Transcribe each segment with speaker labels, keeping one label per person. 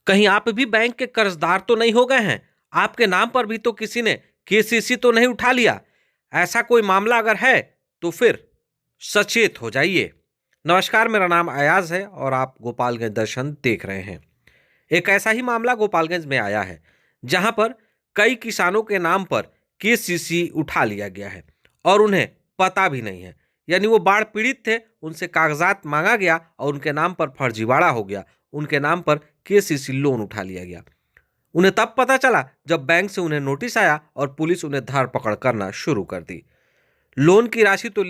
Speaker 1: कहीं आप भी बैंक के कर्जदार तो नहीं हो गए हैं? आपके नाम पर भी तो किसी ने केसीसी तो नहीं उठा लिया? ऐसा कोई मामला अगर है तो फिर सचेत हो जाइए। नमस्कार, मेरा नाम अयाज है और आप गोपालगंज दर्शन देख रहे हैं। एक ऐसा ही मामला गोपालगंज में आया है जहां पर कई किसानों के नाम पर केसीसी उठा लिया गया है और उन्हें पता भी नहीं है। यानी वो बाढ़ पीड़ित थे, उनसे कागजात मांगा गया और उनके नाम पर फर्जीवाड़ा हो गया, उनके नाम पर केसीसी लोन उठा लिया गया। उन्हें तब पता चला जब बैंक से उन्हें नोटिस आया और पुलिस उन्हें धर पकड़ करना शुरू कर दी। लोन की राशि तो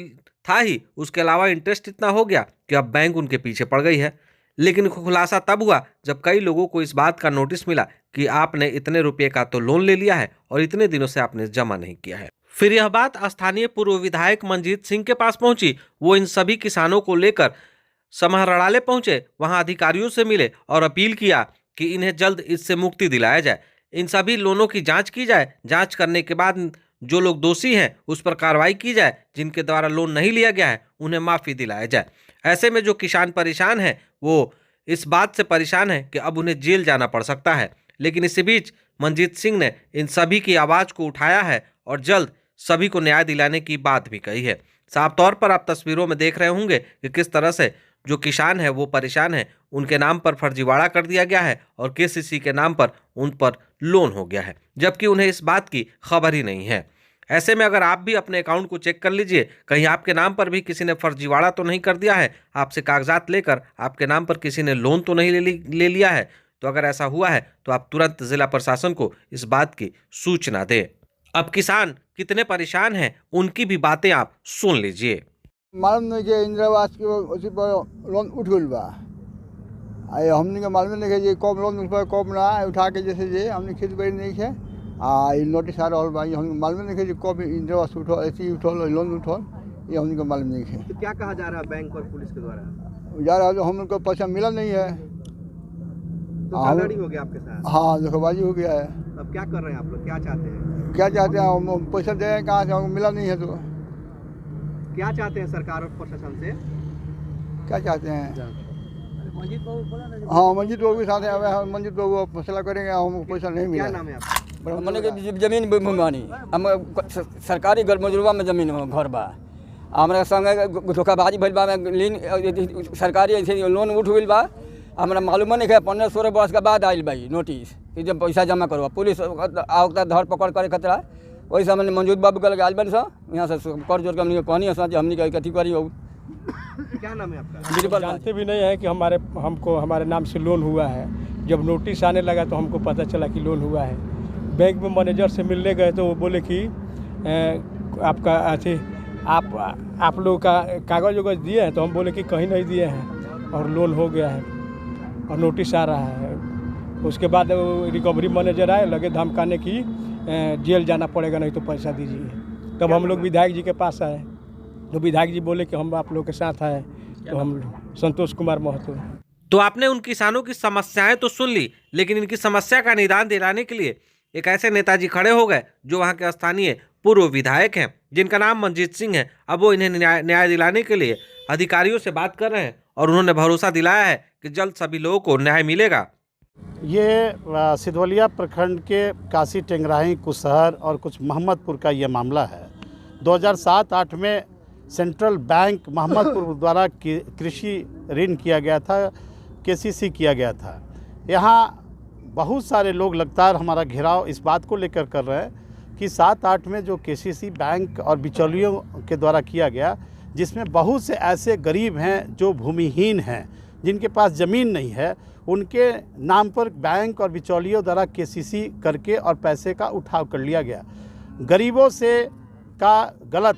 Speaker 1: था ही, उसके अलावा इंटरेस्ट इतना हो गया कि अब बैंक उनके पीछे पड़ गई है। लेकिन खुलासा तब हुआ जब कई लोगों को इस बात का नोटिस मिला कि आपने इतने रुपए का तो लोन ले लिया है और इतने दिनों से आपने जमा नहीं किया है। फिर यह बात स्थानीय पूर्व विधायक मंजीत सिंह के पास पहुंची। वो इन सभी किसानों को लेकर समहरणालय पहुंचे, वहां अधिकारियों से मिले और अपील किया कि इन्हें जल्द इससे मुक्ति दिलाया जाए, इन सभी लोनों की जांच की जाए, जांच करने के बाद जो लोग दोषी हैं उस पर कार्रवाई की जाए, जिनके द्वारा लोन नहीं लिया गया है उन्हें माफ़ी दिलाया जाए। ऐसे में जो किसान परेशान हैं वो इस बात से परेशान है कि अब उन्हें जेल जाना पड़ सकता है। लेकिन इसी बीच मंजीत सिंह ने इन सभी की आवाज़ को उठाया है और जल्द सभी को न्याय दिलाने की बात भी कही है। साफ तौर पर आप तस्वीरों में देख रहे होंगे कि किस तरह से जो किसान है वो परेशान है, उनके नाम पर फर्जीवाड़ा कर दिया गया है और केसीसी के नाम पर उन पर लोन हो गया है, जबकि उन्हें इस बात की खबर ही नहीं है। ऐसे में अगर आप भी अपने अकाउंट को चेक कर लीजिए, कहीं आपके नाम पर भी किसी ने फर्जीवाड़ा तो नहीं कर दिया है, आपसे कागजात लेकर आपके नाम पर किसी ने लोन तो नहीं ले लिया है। तो अगर ऐसा हुआ है तो आप तुरंत जिला प्रशासन को इस बात की सूचना दें। अब किसान कितने परेशान हैं उनकी भी बातें आप सुन लीजिए।
Speaker 2: मालूम नहीं कि इंदिरा आवास के उसी पर लोन उठ गई बा। आई हमने के मालूम नहीं कि कब लोन उठ पर कब ना उठा के जैसे जे हमने खेती बाड़ी नहीं है ये नोटिस आ रहा बा। हम मालूम नहीं कि कब इंदिरा आवास उठो, ऐसी उठो, लोन उठो, ये हमने को मालूम नहीं है।
Speaker 3: तो क्या कहा जा रहा है बैंक और पुलिस के द्वारा?
Speaker 2: जा रहा है तो हम लोग को पैसा मिला नहीं है।
Speaker 3: तो धोखाधड़ी हो गया आपके साथ?
Speaker 2: हाँ, धोखाबाजी हो गया है।
Speaker 3: अब क्या कर रहे हैं आप लोग, क्या चाहते हैं?
Speaker 2: क्या चाहते हैं हम पैसा दे कहाँ से, हमको मिला नहीं है। तो
Speaker 3: क्या चाहते हैं सरकार और प्रशासन से?
Speaker 2: क्या चाहते हैं? हाँ, मंजीत बाबू के साथ है। मंजीत बाबू फैसला करेंगे, हमको पैसा नहीं मिला।
Speaker 3: क्या नाम है आपका?
Speaker 4: मैंने जमीन भूमि हम सरकारी मजरूबा में जमीन घर बा। हमारा संग धोखाबाजी भइल बा, लीन सरकारी ऐसे लोन उठ गइल बा। हमारा मालूम नहीं है 15-16 वर्ष के बाद आयल बा नोटिस कि जब पैसा जमा करो। पुलिस आवता धर पकड़ करे खतरा। वही हमने मंजूर बाबू के आयल बन यहाँ से कर जोड़ के हमने कहनी हमने कथी करी।
Speaker 3: क्या नाम है आपका?
Speaker 5: जानते भी नहीं है कि हमको हमारे नाम से लोन हुआ है। जब नोटिस आने लगा तो हमको पता चला कि लोन हुआ है। बैंक में मैनेजर से मिलने गए तो वो बोले कि आपका अच्छे आप लोग का कागज़ वगज दिए हैं, तो हम बोले कि कहीं नहीं दिए हैं और लोन हो गया है और नोटिस आ रहा है। उसके बाद रिकवरी मैनेजर आए, लगे धमकाने की जेल जाना पड़ेगा नहीं तो पैसा दीजिए। तब हम लोग विधायक जी के पास आए तो विधायक जी बोले कि हम आप लोग के साथ आए। तो हम संतोष कुमार महतो।
Speaker 1: तो आपने उन किसानों की समस्याएं तो सुन ली, लेकिन इनकी समस्या का निदान दिलाने के लिए एक ऐसे नेताजी खड़े हो गए जो वहां के स्थानीय पूर्व विधायक हैं, जिनका नाम मंजीत सिंह है। अब वो इन्हें न्याय दिलाने के लिए अधिकारियों से बात कर रहे हैं और उन्होंने भरोसा दिलाया है कि जल्द सभी लोगों को न्याय मिलेगा।
Speaker 6: ये सिधवलिया प्रखंड के काशी टेंगराही कुशहर और कुछ मोहम्मदपुर का ये मामला है। 2007-8 में सेंट्रल बैंक मोहम्मदपुर द्वारा कृषि ऋण किया गया था, केसीसी किया गया था। यहाँ बहुत सारे लोग लगातार हमारा घेराव इस बात को लेकर कर रहे हैं कि 7-8 में जो केसीसी बैंक और बिचौलियों के द्वारा किया गया, जिसमें बहुत से ऐसे गरीब हैं जो भूमिहीन हैं, जिनके पास ज़मीन नहीं है, उनके नाम पर बैंक और बिचौलियों द्वारा केसीसी करके और पैसे का उठाव कर लिया गया। गरीबों से का गलत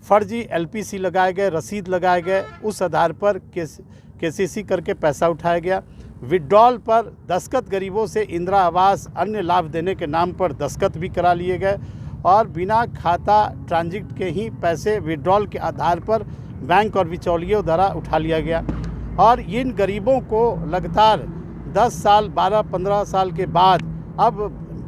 Speaker 6: फर्जी एलपीसी लगाए गए, रसीद लगाए गए, उस आधार पर केसीसी करके पैसा उठाया गया। विड्रॉल पर दस्तखत गरीबों से इंदिरा आवास अन्य लाभ देने के नाम पर दस्तखत भी करा लिए गए और बिना खाता ट्रांजिट के ही पैसे विड्रॉल के आधार पर बैंक और बिचौलियों द्वारा उठा लिया गया। और इन गरीबों को लगातार 10 साल 12-15 साल के बाद अब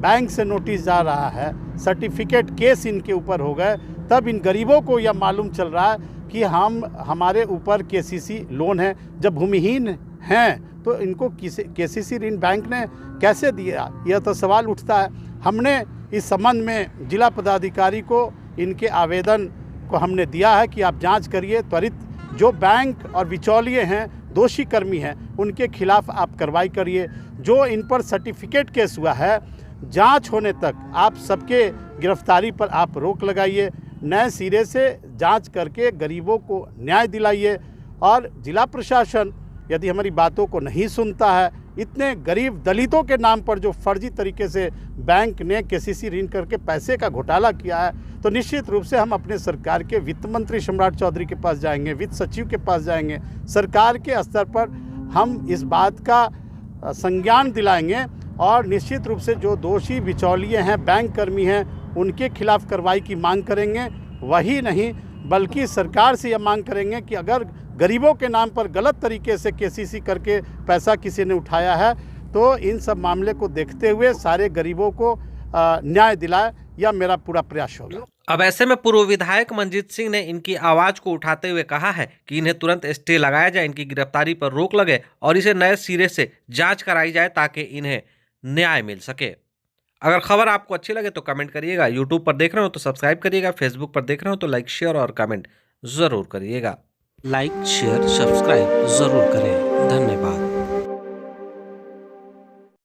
Speaker 6: बैंक से नोटिस जा रहा है, सर्टिफिकेट केस इनके ऊपर हो गए। तब इन गरीबों को यह मालूम चल रहा है कि हमारे ऊपर केसीसी लोन है। जब भूमिहीन हैं तो इनको केसीसी ऋण बैंक ने कैसे दिया, यह तो सवाल उठता है। हमने इस संबंध में जिला पदाधिकारी को इनके आवेदन को हमने दिया है कि आप जांच करिए त्वरित। जो बैंक और बिचौलिए हैं, दोषी कर्मी हैं, उनके खिलाफ आप कार्रवाई करिए। जो इन पर सर्टिफिकेट केस हुआ है, जांच होने तक आप सबके गिरफ्तारी पर आप रोक लगाइए। नए सिरे से जांच करके गरीबों को न्याय दिलाइए। और जिला प्रशासन यदि हमारी बातों को नहीं सुनता है, इतने गरीब दलितों के नाम पर जो फर्जी तरीके से बैंक ने केसीसी ऋण करके पैसे का घोटाला किया है, तो निश्चित रूप से हम अपने सरकार के वित्त मंत्री सम्राट चौधरी के पास जाएंगे, वित्त सचिव के पास जाएंगे। सरकार के स्तर पर हम इस बात का संज्ञान दिलाएंगे और निश्चित रूप से जो दोषी बिचौलिए हैं, बैंक कर्मी हैं, उनके खिलाफ कार्रवाई की मांग करेंगे। वही नहीं बल्कि सरकार से यह मांग करेंगे कि अगर गरीबों के नाम पर गलत तरीके से केसीसी करके पैसा किसी ने उठाया है, तो इन सब मामले को देखते हुए सारे गरीबों को न्याय दिलाए, यह मेरा पूरा प्रयास होगा।
Speaker 1: अब ऐसे में पूर्व विधायक मंजीत सिंह ने इनकी आवाज को उठाते हुए कहा है कि इन्हें तुरंत स्टे लगाया जाए, इनकी गिरफ्तारी पर रोक लगे और इसे नए सिरे से जांच कराई जाए ताकि इन्हें न्याय मिल सके। अगर खबर आपको अच्छी लगे तो कमेंट करिएगा, यूट्यूब पर देख रहे हो तो सब्सक्राइब करिएगा, फेसबुक पर देख रहे हो तो लाइक शेयर और कमेंट जरूर करिएगा। लाइक शेयर सब्सक्राइब जरूर करें। धन्यवाद।